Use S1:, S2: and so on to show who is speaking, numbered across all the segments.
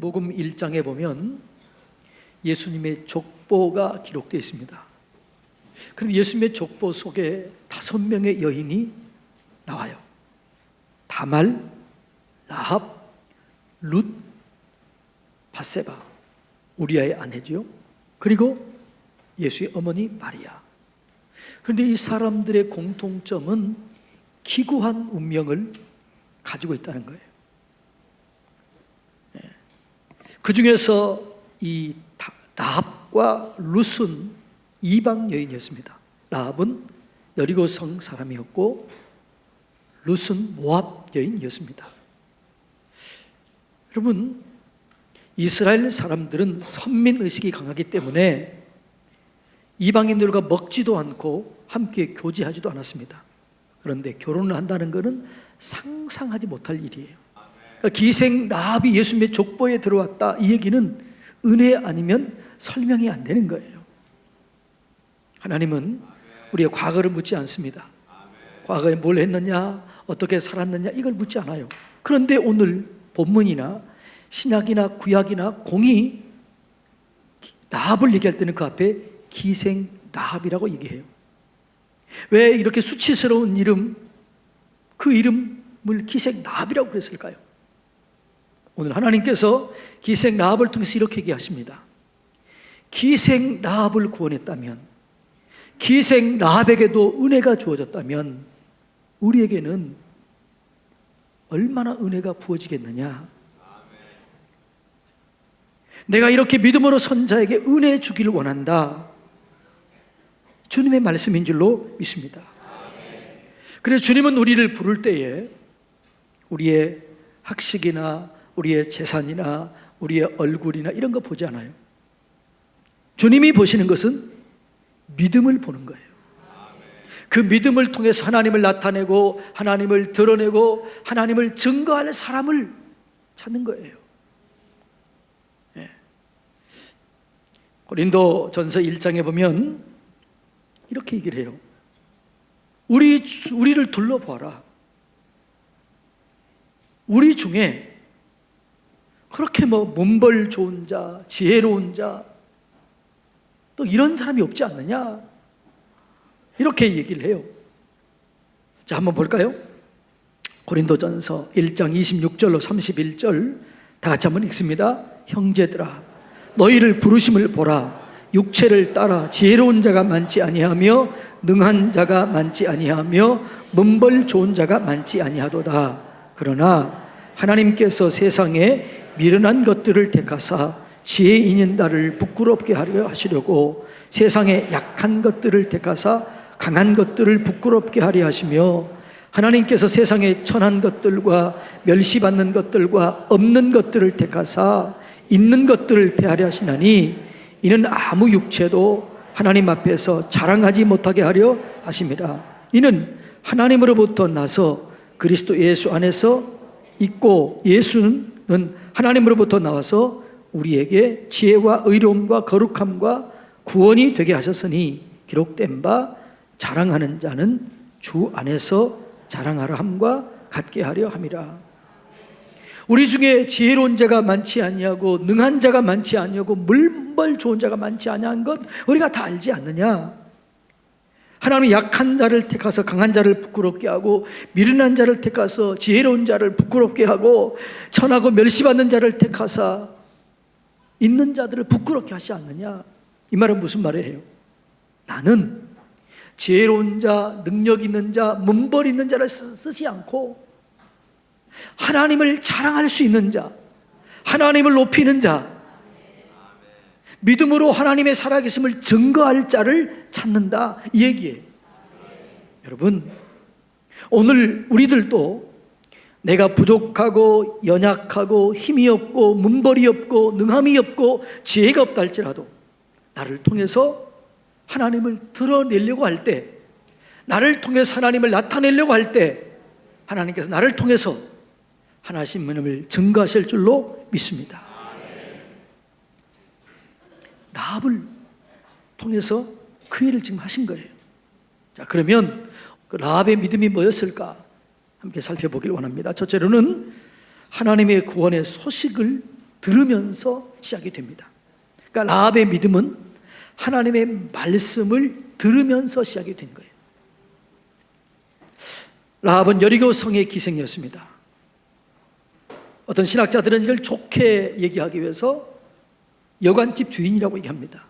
S1: 마태복음 1장에 보면 예수님의 족보가 기록되어 있습니다. 그런데 예수님의 족보 속에 5명의 여인이 나와요. 다말, 라합, 룻, 밧세바, 우리아의 아내죠. 그리고 예수의 어머니 마리아. 그런데 이 사람들의 공통점은 기구한 운명을 가지고 있다는 거예요. 그 중에서 이 라합과 룻은 이방 여인이었습니다. 라합은 여리고성 사람이었고 룻은 모압 여인이었습니다. 여러분, 이스라엘 사람들은 선민의식이 강하기 때문에 이방인들과 먹지도 않고 함께 교제하지도 않았습니다. 그런데 결혼을 한다는 것은 상상하지 못할 일이에요. 그러니까 기생 라합이 예수님의 족보에 들어왔다, 이 얘기는 은혜 아니면 설명이 안 되는 거예요. 하나님은 우리의 과거를 묻지 않습니다. 과거에 뭘 했느냐, 어떻게 살았느냐, 이걸 묻지 않아요. 그런데 오늘 본문이나 신약이나 구약이나 공이 라합을 얘기할 때는 그 앞에 기생 라합이라고 얘기해요. 왜 이렇게 수치스러운 이름, 그 이름을 기생 라합이라고 그랬을까요? 오늘 하나님께서 기생 라합을 통해서 이렇게 얘기하십니다. 기생 라합을 구원했다면, 기생 라합에게도 은혜가 주어졌다면 우리에게는 얼마나 은혜가 부어지겠느냐. 내가 이렇게 믿음으로 선 자에게 은혜 주기를 원한다, 주님의 말씀인 줄로 믿습니다. 그래서 주님은 우리를 부를 때에 우리의 학식이나 우리의 재산이나 우리의 얼굴이나 이런 거 보지 않아요. 주님이 보시는 것은 믿음을 보는 거예요. 그 믿음을 통해서 하나님을 나타내고 하나님을 드러내고 하나님을 증거하는 사람을 찾는 거예요. 고린도전서 1장에 보면 이렇게 얘기를 해요. 우리를 둘러봐라. 우리 중에 그렇게 몸벌 좋은 자, 지혜로운 자, 또 이런 사람이 없지 않느냐, 이렇게 얘기를 해요. 자, 한번 볼까요? 고린도전서 1장 26절로 31절 다 같이 한번 읽습니다. 형제들아, 너희를 부르심을 보라. 육체를 따라 지혜로운 자가 많지 아니하며 능한 자가 많지 아니하며 문벌 좋은 자가 많지 아니하도다. 그러나 하나님께서 세상에 미련한 것들을 택하사 지혜 있는 자를 부끄럽게 하려 하시려고 세상에 약한 것들을 택하사 강한 것들을 부끄럽게 하려 하시며 하나님께서 세상에 천한 것들과 멸시받는 것들과 없는 것들을 택하사 있는 것들을 폐하려 하시나니 이는 아무 육체도 하나님 앞에서 자랑하지 못하게 하려 하심이라. 이는 하나님으로부터 나서 그리스도 예수 안에서 있고 예수는 하나님으로부터 나와서 우리에게 지혜와 의로움과 거룩함과 구원이 되게 하셨으니 기록된 바 자랑하는 자는 주 안에서 자랑하려 함과 같게 하려 함이라. 우리 중에 지혜로운 자가 많지 아니하고 능한 자가 많지 아니하고 물벌 좋은 자가 많지 아니한 것 우리가 다 알지 않느냐. 하나님은 약한 자를 택하서 강한 자를 부끄럽게 하고 미련한 자를 택하서 지혜로운 자를 부끄럽게 하고 천하고 멸시받는 자를 택하사 있는 자들을 부끄럽게 하지 않느냐. 이 말은 무슨 말이에요? 나는 지혜로운 자, 능력 있는 자, 문벌 있는 자를 쓰지 않고 하나님을 자랑할 수 있는 자, 하나님을 높이는 자, 믿음으로 하나님의 살아계심을 증거할 자를 찾는다, 이 얘기예요. 여러분, 오늘 우리들도 내가 부족하고 연약하고 힘이 없고 문벌이 없고 능함이 없고 지혜가 없다 할지라도 나를 통해서 하나님을 드러내려고 할 때, 나를 통해서 하나님을 나타내려고 할 때 하나님께서 나를 통해서 하나님을 증거하실 줄로 믿습니다. 라합을 통해서 그 일을 지금 하신 거예요. 자, 그러면 그 라합의 믿음이 뭐였을까? 함께 살펴보길 원합니다. 첫째로는 하나님의 구원의 소식을 들으면서 시작이 됩니다. 그러니까 라합의 믿음은 하나님의 말씀을 들으면서 시작이 된 거예요. 라합은 여리고 성의 기생이었습니다. 어떤 신학자들은 이걸 좋게 얘기하기 위해서 여관집 주인이라고 얘기합니다.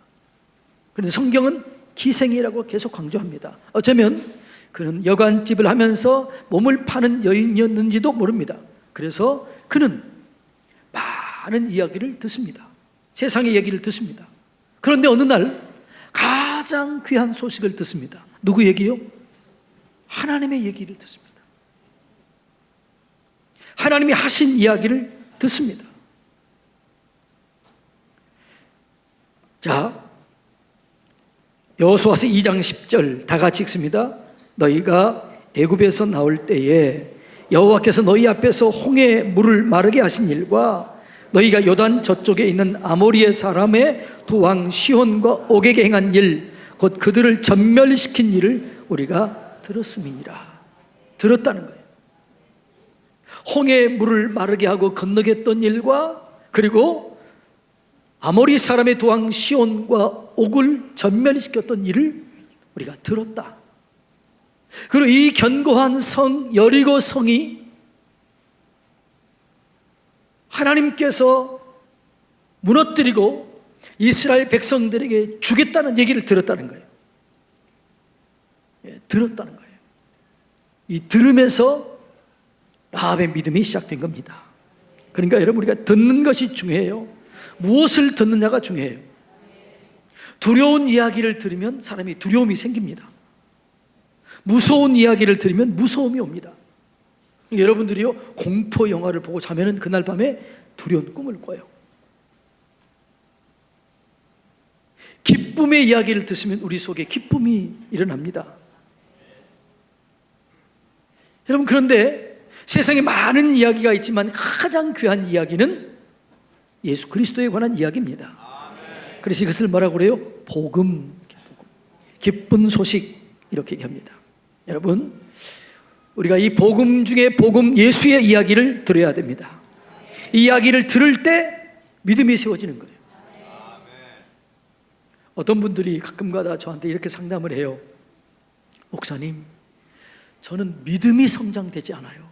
S1: 그런데 성경은 기생이라고 계속 강조합니다. 어쩌면 그는 여관집을 하면서 몸을 파는 여인이었는지도 모릅니다. 그래서 그는 많은 이야기를 듣습니다. 세상의 얘기를 듣습니다. 그런데 어느 날 가장 귀한 소식을 듣습니다. 누구 얘기요? 하나님의 얘기를 듣습니다. 하나님이 하신 이야기를 듣습니다. 자, 여호수아서 2장 10절 다 같이 읽습니다. 너희가 애굽에서 나올 때에 여호와께서 너희 앞에서 홍해 물을 마르게 하신 일과 너희가 요단 저쪽에 있는 아모리의 사람의 두 왕 시혼과 옥에게 행한 일, 곧 그들을 전멸시킨 일을 우리가 들었음이니라. 들었다는 거예요. 홍해 물을 마르게 하고 건너게 했던 일과, 그리고 아모리 사람의 두 왕 시혼과 옥을 전멸시켰던 일을 우리가 들었다. 그리고 이 견고한 성 여리고 성이 하나님께서 무너뜨리고 이스라엘 백성들에게 주겠다는 얘기를 들었다는 거예요. 들었다는 거예요. 이 들으면서 라합의 믿음이 시작된 겁니다. 그러니까 여러분, 우리가 듣는 것이 중요해요. 무엇을 듣느냐가 중요해요. 두려운 이야기를 들으면 사람이 두려움이 생깁니다. 무서운 이야기를 들으면 무서움이 옵니다. 여러분들이요, 공포 영화를 보고 자면은 그날 밤에 두려운 꿈을 꿔요. 기쁨의 이야기를 듣으면 우리 속에 기쁨이 일어납니다. 여러분, 그런데 세상에 많은 이야기가 있지만 가장 귀한 이야기는 예수 그리스도에 관한 이야기입니다. 그래서 이것을 뭐라고 그래요? 복음, 기쁜 소식, 이렇게 얘기합니다. 여러분, 우리가 이 복음 중에 복음 예수의 이야기를 들어야 됩니다. 이 이야기를 들을 때 믿음이 세워지는 거예요. 어떤 분들이 가끔가다 저한테 이렇게 상담을 해요. 목사님, 저는 믿음이 성장되지 않아요.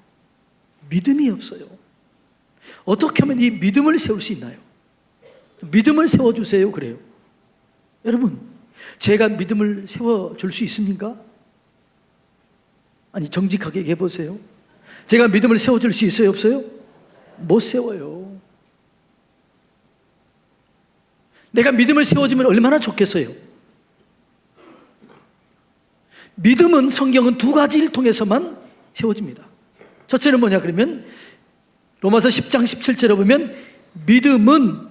S1: 믿음이 없어요. 어떻게 하면 이 믿음을 세울 수 있나요? 믿음을 세워주세요. 그래요. 여러분, 제가 믿음을 세워줄 수 있습니까? 아니, 정직하게 얘기해 보세요. 제가 믿음을 세워줄 수 있어요? 없어요? 못 세워요. 내가 믿음을 세워주면 얼마나 좋겠어요. 믿음은, 성경은 두 가지를 통해서만 세워집니다. 첫째는 뭐냐 그러면 로마서 10장 17절에 보면 믿음은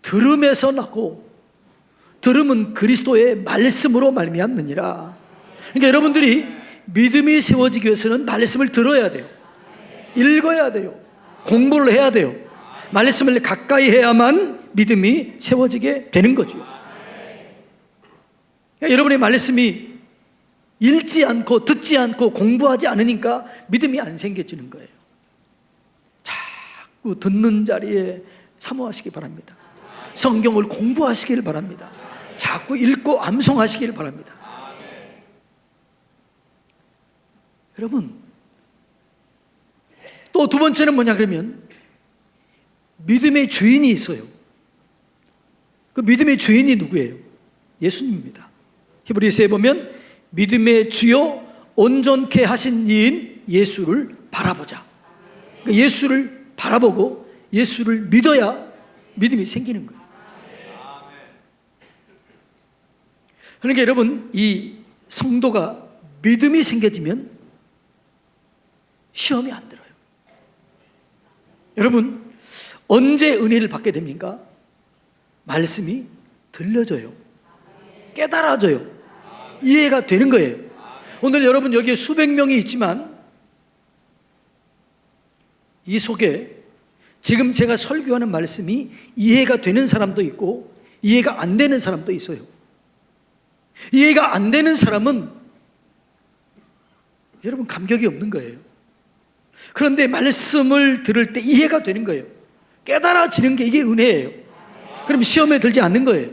S1: 들음에서 나고 들음은 그리스도의 말씀으로 말미암느니라. 그러니까 여러분들이 믿음이 세워지기 위해서는 말씀을 들어야 돼요. 읽어야 돼요. 공부를 해야 돼요. 말씀을 가까이 해야만 믿음이 세워지게 되는 거죠. 그러니까 여러분의 말씀이 읽지 않고 듣지 않고 공부하지 않으니까 믿음이 안 생겨지는 거예요. 자꾸 듣는 자리에 사모하시기 바랍니다. 성경을 공부하시길 바랍니다. 자꾸 읽고 암송하시길 바랍니다. 여러분, 또 두 번째는 뭐냐 그러면 믿음의 주인이 있어요. 그 믿음의 주인이 누구예요? 예수님입니다. 히브리서에 보면 믿음의 주요 온전케 하신 이인 예수를 바라보자. 그러니까 예수를 바라보고 예수를 믿어야 믿음이 생기는 거예요. 그러니까 여러분, 이 성도가 믿음이 생겨지면 시험이 안 들어요. 여러분, 언제 은혜를 받게 됩니까? 말씀이 들려져요. 깨달아져요. 이해가 되는 거예요. 오늘 여러분 여기에 수백 명이 있지만 이 속에 지금 제가 설교하는 말씀이 이해가 되는 사람도 있고 이해가 안 되는 사람도 있어요. 이해가 안 되는 사람은 여러분 감격이 없는 거예요. 그런데 말씀을 들을 때 이해가 되는 거예요. 깨달아지는 게 이게 은혜예요. 그럼 시험에 들지 않는 거예요.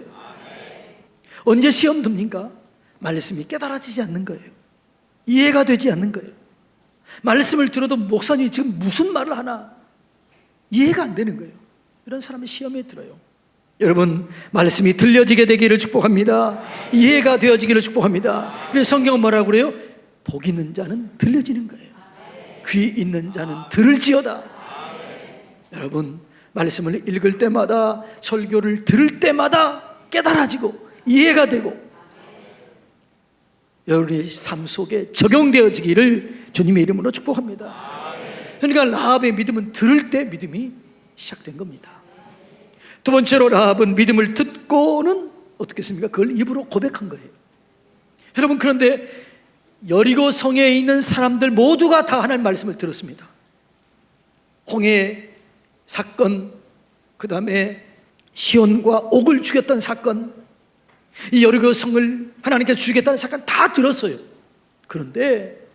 S1: 언제 시험 듭니까? 말씀이 깨달아지지 않는 거예요. 이해가 되지 않는 거예요. 말씀을 들어도 목사님이 지금 무슨 말을 하나 이해가 안 되는 거예요. 이런 사람은 시험에 들어요. 여러분, 말씀이 들려지게 되기를 축복합니다. 이해가 되어지기를 축복합니다. 그래서 성경은 뭐라고 그래요? 복 있는 자는 들려지는 거예요. 귀 있는 자는 들을지어다. 여러분, 말씀을 읽을 때마다, 설교를 들을 때마다 깨달아지고 이해가 되고 여러분의 삶 속에 적용되어지기를 주님의 이름으로 축복합니다. 그러니까 라합의 믿음은 들을 때 믿음이 시작된 겁니다. 두 번째로 라합은 믿음을 듣고는 어떻게 했습니까? 그걸 입으로 고백한 거예요. 여러분, 그런데 여리고 성에 있는 사람들 모두가 다 하나님 말씀을 들었습니다. 홍해 사건, 그 다음에 시온과 옥을 죽였던 사건, 이 여리고 성을 하나님께 주겠다는 사건 다 들었어요. 그런데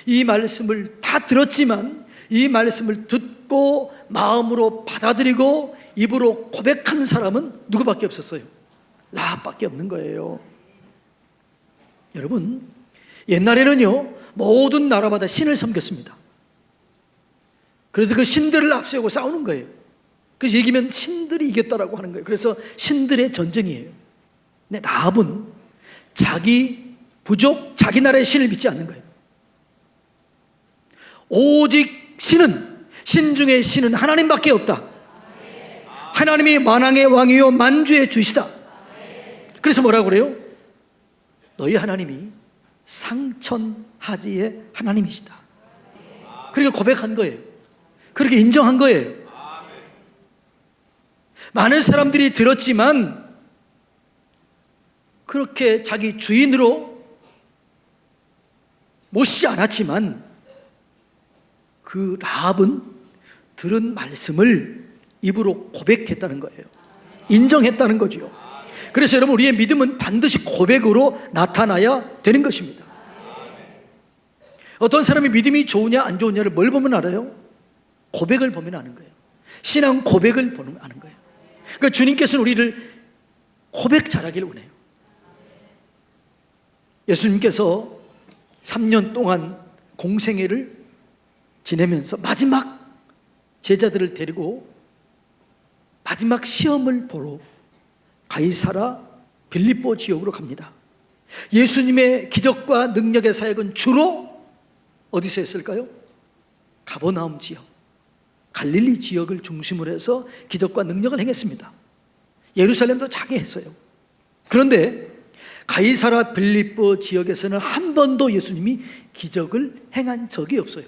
S1: 이 말씀을 다 들었지만 이 말씀을 듣고 마음으로 받아들이고 입으로 고백하는 사람은 누구밖에 없었어요? 라합밖에 없는 거예요. 여러분, 옛날에는요 모든 나라마다 신을 섬겼습니다. 그래서 그 신들을 앞세우고 싸우는 거예요. 그래서 이기면 신들이 이겼다라고 하는 거예요. 그래서 신들의 전쟁이에요. 근데 라합은 자기 부족, 자기 나라의 신을 믿지 않는 거예요. 오직 신 중에 신은 하나님밖에 없다. 하나님이 만왕의 왕이요 만주의 주시다. 그래서 뭐라고 그래요? 너희 하나님이 상천하지의 하나님이시다. 그렇게 고백한 거예요. 그렇게 인정한 거예요. 많은 사람들이 들었지만 그렇게 자기 주인으로 모시지 않았지만 그 라합은 들은 말씀을 입으로 고백했다는 거예요. 인정했다는 거죠. 그래서 여러분, 우리의 믿음은 반드시 고백으로 나타나야 되는 것입니다. 어떤 사람이 믿음이 좋으냐 안 좋으냐를 뭘 보면 알아요? 고백을 보면 아는 거예요. 신앙 고백을 보면 아는 거예요. 그러니까 주님께서는 우리를 고백 잘하기를 원해요. 예수님께서 3년 동안 공생애를 지내면서 마지막 제자들을 데리고 마지막 시험을 보러 가이사라 빌립보 지역으로 갑니다. 예수님의 기적과 능력의 사역은 주로 어디서 했을까요? 가버나움 지역, 갈릴리 지역을 중심으로 해서 기적과 능력을 행했습니다. 예루살렘도 자기 했어요. 그런데 가이사라 빌립보 지역에서는 한 번도 예수님이 기적을 행한 적이 없어요.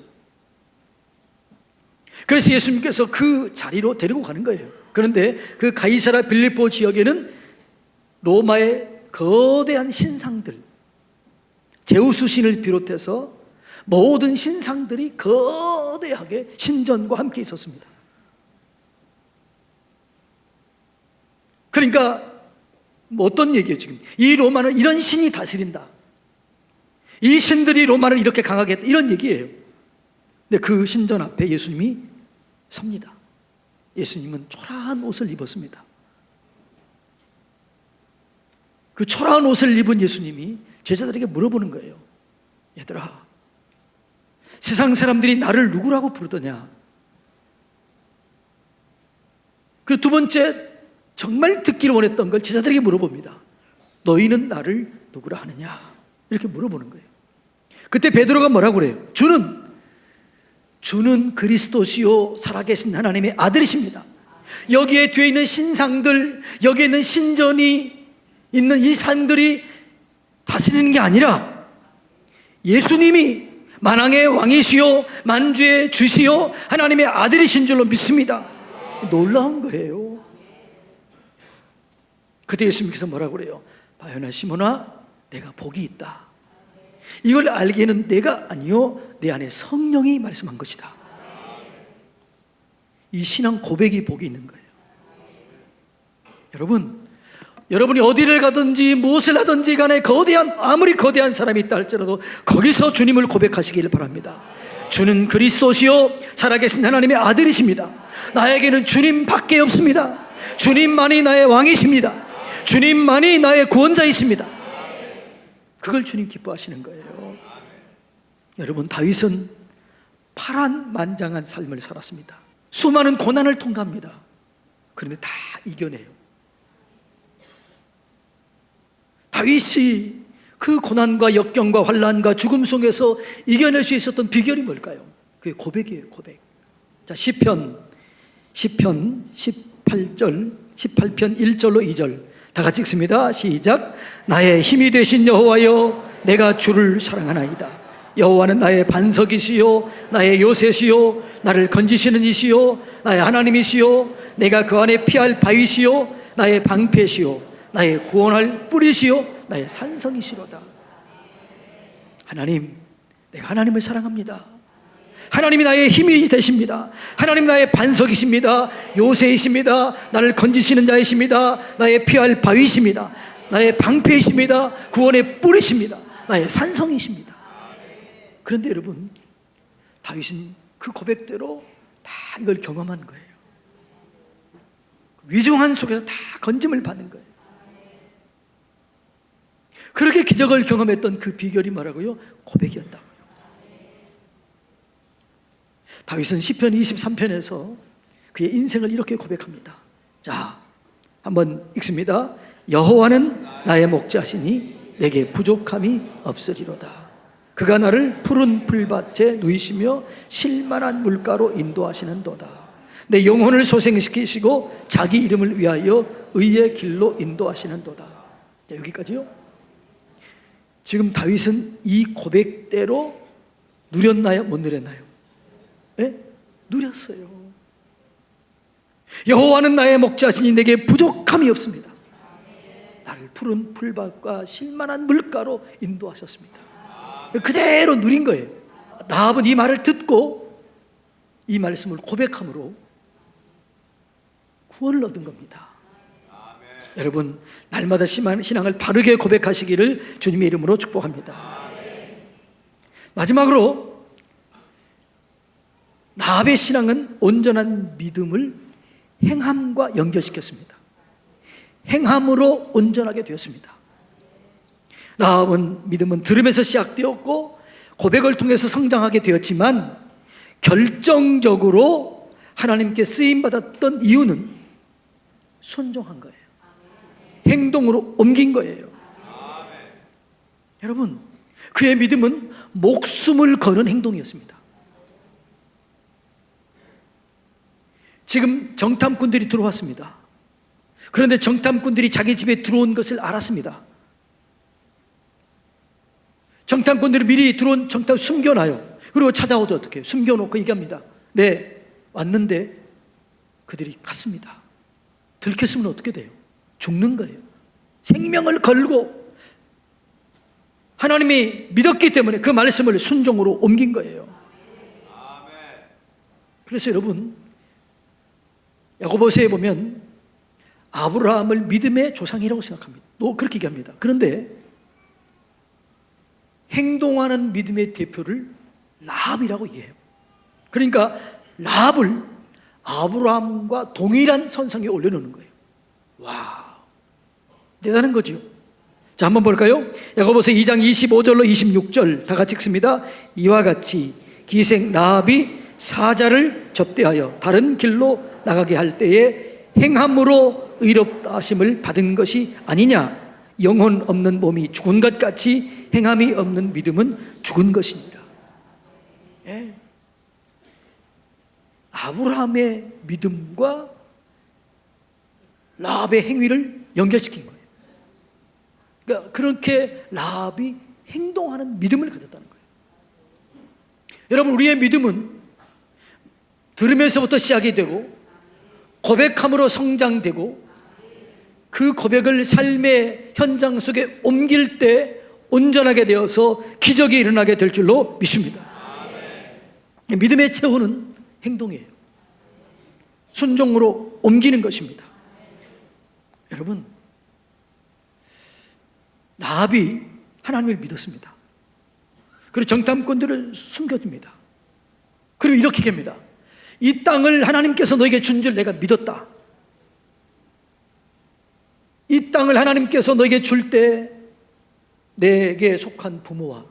S1: 그래서 예수님께서 그 자리로 데리고 가는 거예요. 그런데 그 가이사라 빌립보 지역에는 로마의 거대한 신상들, 제우스 신을 비롯해서 모든 신상들이 거대하게 신전과 함께 있었습니다. 그러니까 어떤 얘기예요 지금? 이 로마는 이런 신이 다스린다, 이 신들이 로마를 이렇게 강하게 했다, 이런 얘기예요. 근데 그 신전 앞에 예수님이 섭니다. 예수님은 초라한 옷을 입었습니다. 그 초라한 옷을 입은 예수님이 제자들에게 물어보는 거예요. 얘들아, 세상 사람들이 나를 누구라고 부르더냐? 그 두 번째, 정말 듣기를 원했던 걸 제자들에게 물어봅니다. 너희는 나를 누구라 하느냐? 이렇게 물어보는 거예요. 그때 베드로가 뭐라고 그래요? 주는 그리스도시요 살아계신 하나님의 아들이십니다. 여기에 뒤에 있는 신상들, 여기에 있는 신전이 있는 이 산들이 다스리는 게 아니라 예수님이 만왕의 왕이시요 만주의 주시요 하나님의 아들이신 줄로 믿습니다. 놀라운 거예요. 그때 예수님께서 뭐라고 그래요? 바요나 시몬아, 내가 복이 있다. 이걸 알기에는 내가 아니요 내 안에 성령이 말씀한 것이다. 이 신앙 고백이 복이 있는 거예요. 여러분이 어디를 가든지 무엇을 하든지 간에 아무리 거대한 사람이 있다 할지라도 거기서 주님을 고백하시길 바랍니다. 주는 그리스도시요 살아계신 하나님의 아들이십니다. 나에게는 주님밖에 없습니다. 주님만이 나의 왕이십니다. 주님만이 나의 구원자이십니다. 그걸 주님 기뻐하시는 거예요. 여러분, 다윗은 파란만장한 삶을 살았습니다. 수많은 고난을 통과합니다. 그런데 다 이겨내요. 다윗이 그 고난과 역경과 환난과 죽음 속에서 이겨낼 수 있었던 비결이 뭘까요? 그게 고백이에요. 고백. 자, 시편 18편 1절로 2절 다 같이 읽습니다. 시작. 나의 힘이 되신 여호와여, 내가 주를 사랑하나이다. 여호와는 나의 반석이시요 나의 요새시요 나를 건지시는 이시요 나의 하나님이시요 내가 그 안에 피할 바위시요 나의 방패시요 나의 구원할 뿌리시요 나의 산성이시로다. 하나님, 내가 하나님을 사랑합니다. 하나님이 나의 힘이 되십니다. 하나님 나의 반석이십니다. 요새이십니다. 나를 건지시는 자이십니다. 나의 피할 바위십니다. 나의 방패이십니다. 구원의 뿌리십니다. 나의 산성이십니다. 그런데 여러분, 다윗은 그 고백대로 다 이걸 경험한 거예요. 위중한 속에서 다 건짐을 받는 거예요. 그렇게 기적을 경험했던 그 비결이 뭐라고요? 고백이었다고요. 다윗은 시편 23편에서 그의 인생을 이렇게 고백합니다. 자, 한번 읽습니다. 여호와는 나의 목자시니 내게 부족함이 없으리로다. 그가 나를 푸른 풀밭에 누이시며 실만한 물가로 인도하시는도다. 내 영혼을 소생시키시고 자기 이름을 위하여 의의 길로 인도하시는도다. 자, 여기까지요. 지금 다윗은 이 고백대로 누렸나요? 못 누렸나요? 네? 누렸어요. 여호와는 나의 목자시니 내게 부족함이 없습니다. 나를 푸른 풀밭과 실만한 물가로 인도하셨습니다. 그대로 누린 거예요. 라합은 이 말을 듣고 이 말씀을 고백함으로 구원을 얻은 겁니다. 여러분, 날마다 신앙을 바르게 고백하시기를 주님의 이름으로 축복합니다. 마지막으로 라합의 신앙은 온전한 믿음을 행함과 연결시켰습니다. 행함으로 온전하게 되었습니다. 라합은 믿음은 들음에서 시작되었고 고백을 통해서 성장하게 되었지만 결정적으로 하나님께 쓰임받았던 이유는 순종한 거예요. 행동으로 옮긴 거예요. 여러분, 그의 믿음은 목숨을 거는 행동이었습니다. 지금 정탐꾼들이 들어왔습니다. 그런데 정탐꾼들이 자기 집에 들어온 것을 알았습니다. 정탐꾼들이 미리 들어온 정탐 숨겨놔요. 그리고 찾아오도 어떻게 해요? 숨겨놓고 얘기합니다. 네, 왔는데 그들이 갔습니다. 들켰으면 어떻게 돼요? 죽는 거예요. 생명을 걸고 하나님이 믿었기 때문에 그 말씀을 순종으로 옮긴 거예요. 그래서 여러분, 야고보서에 보면 아브라함을 믿음의 조상이라고 생각합니다. 또 그렇게 얘기합니다. 그런데 행동하는 믿음의 대표를 라합이라고 얘기해요. 그러니까 라합을 아브라함과 동일한 선상에 올려놓는 거예요. 와, 대단한 거죠. 자, 한번 볼까요? 야고보서 2장 25절로 26절 다 같이 읽습니다. 이와 같이 기생 라합이 사자를 접대하여 다른 길로 나가게 할 때에 행함으로 의롭다 하심을 받은 것이 아니냐. 영혼 없는 몸이 죽은 것 같이 행함이 없는 믿음은 죽은 것이니라. 예. 아브라함의 믿음과 라합의 행위를 연결시킨 거예요. 그러니까 그렇게 라합이 행동하는 믿음을 가졌다는 거예요. 여러분, 우리의 믿음은 들으면서부터 시작이 되고 고백함으로 성장되고 그 고백을 삶의 현장 속에 옮길 때 온전하게 되어서 기적이 일어나게 될 줄로 믿습니다. 믿음의 체후는 행동이에요. 순종으로 옮기는 것입니다. 여러분, 라합이 하나님을 믿었습니다. 그리고 정탐꾼들을 숨겨줍니다. 그리고 이렇게 얘기합니다. 이 땅을 하나님께서 너에게 준 줄 내가 믿었다. 이 땅을 하나님께서 너에게 줄 때 내게 속한 부모와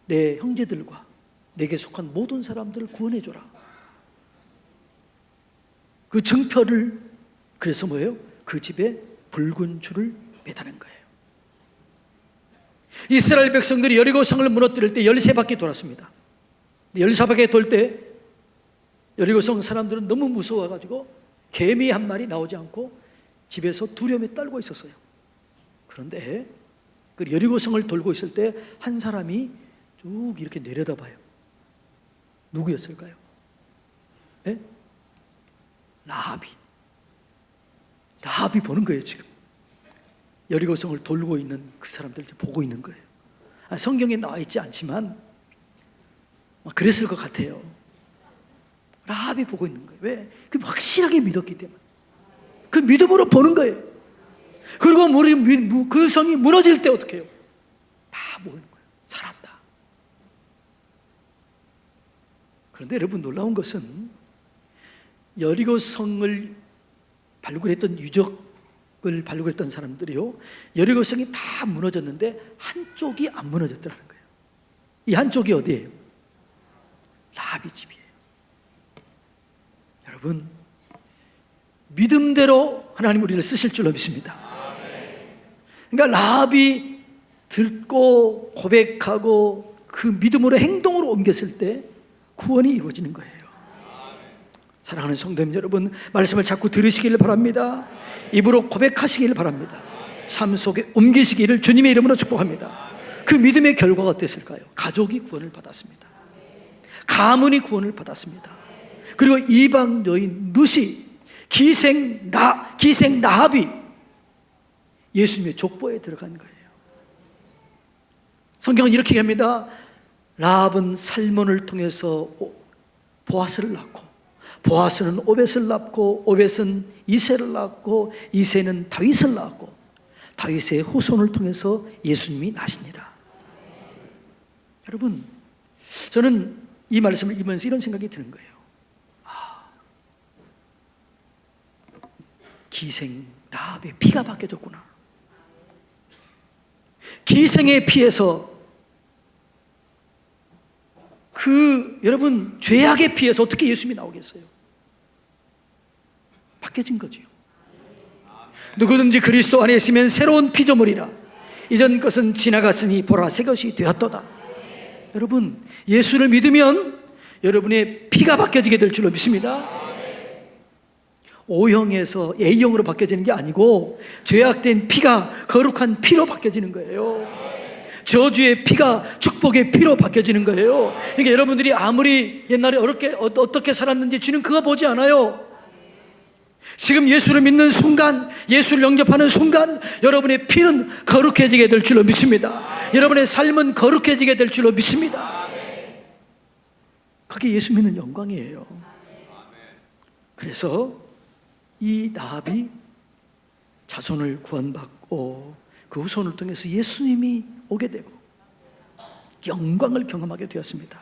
S1: 내 형제들과 내게 속한 모든 사람들을 구원해줘라. 그 증표를, 그래서 뭐예요? 그 집에 붉은 줄을 매다는 거예요. 이스라엘 백성들이 여리고 성을 무너뜨릴 때 13바퀴 돌았습니다. 13바퀴 돌 때 여리고 성 사람들은 너무 무서워가지고 개미 한 마리 나오지 않고 집에서 두려움에 떨고 있었어요. 그런데 그 여리고 성을 돌고 있을 때 한 사람이 쭉 이렇게 내려다봐요. 누구였을까요? 네? 라합이 보는 거예요. 지금 여리고성을 돌고 있는 그 사람들 보고 있는 거예요. 성경에 나와 있지 않지만 그랬을 것 같아요. 라합이 보고 있는 거예요. 왜? 그 확실하게 믿었기 때문에. 그 믿음으로 보는 거예요. 그리고 그 성이 무너질 때 어떻게 해요? 다 보이는 거예요. 살았다. 그런데 여러분, 놀라운 것은 여리고 성을 발굴했던 유적을 발굴했던 사람들이요, 여리고 성이 다 무너졌는데 한쪽이 안 무너졌더라는 거예요. 이 한쪽이 어디예요? 라합의 집이에요. 여러분, 믿음대로 하나님 우리를 쓰실 줄로 믿습니다. 그러니까 라합이 듣고 고백하고 그 믿음으로 행동으로 옮겼을 때 구원이 이루어지는 거예요. 사랑하는 성도님 여러분, 말씀을 자꾸 들으시기를 바랍니다. 입으로 고백하시기를 바랍니다. 삶 속에 옮기시기를 주님의 이름으로 축복합니다. 그 믿음의 결과가 어땠을까요? 가족이 구원을 받았습니다. 가문이 구원을 받았습니다. 그리고 이방 여인 룻이 기생 라합이 예수님의 족보에 들어간 거예요. 성경은 이렇게 얘기합니다. 라합은 살몬을 통해서 보아스를 낳고, 보아스는 오벳을 낳고, 오벳은 이새를 낳고, 이새는 다윗을 낳고, 다윗의 후손을 통해서 예수님이 나시니라. 여러분, 저는 이 말씀을 읽으면서 이런 생각이 드는 거예요. 기생 라합의 피가 바뀌어졌구나. 기생의 피에서, 여러분, 죄악의 피에서 어떻게 예수님이 나오겠어요? 바뀌어진 거죠. 누구든지 그리스도 안에 있으면 새로운 피조물이라. 이전 것은 지나갔으니 보라 새 것이 되었도다. 여러분, 예수를 믿으면 여러분의 피가 바뀌어지게 될 줄로 믿습니다. O형에서 A형으로 바뀌어지는 게 아니고 죄악된 피가 거룩한 피로 바뀌어지는 거예요. 저주의 피가 축복의 피로 바뀌어지는 거예요. 그러니까 여러분들이 아무리 옛날에 어떻게 살았는지 주는 그거 보지 않아요. 지금 예수를 믿는 순간, 예수를 영접하는 순간 여러분의 피는 거룩해지게 될 줄로 믿습니다. 여러분의 삶은 거룩해지게 될 줄로 믿습니다. 그게 예수 믿는 영광이에요. 그래서 이 라합이 자손을 구원받고 그 후손을 통해서 예수님이 오게 되고 영광을 경험하게 되었습니다.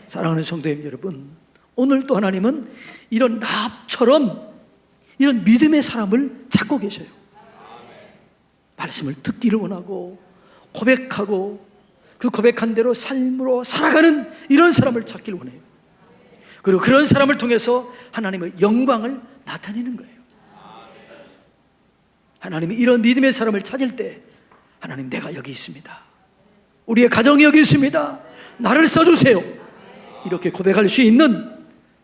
S1: 사랑하는 성도님 여러분, 오늘 또 하나님은 이런 라합처럼 이런 믿음의 사람을 찾고 계셔요. 말씀을 듣기를 원하고 고백하고 그 고백한 대로 삶으로 살아가는 이런 사람을 찾기를 원해요. 그리고 그런 사람을 통해서 하나님의 영광을 나타내는 거예요. 하나님이 이런 믿음의 사람을 찾을 때 하나님, 내가 여기 있습니다. 우리의 가정이 여기 있습니다. 나를 써주세요. 이렇게 고백할 수 있는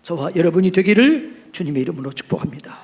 S1: 저와 여러분이 되기를 주님의 이름으로 축복합니다.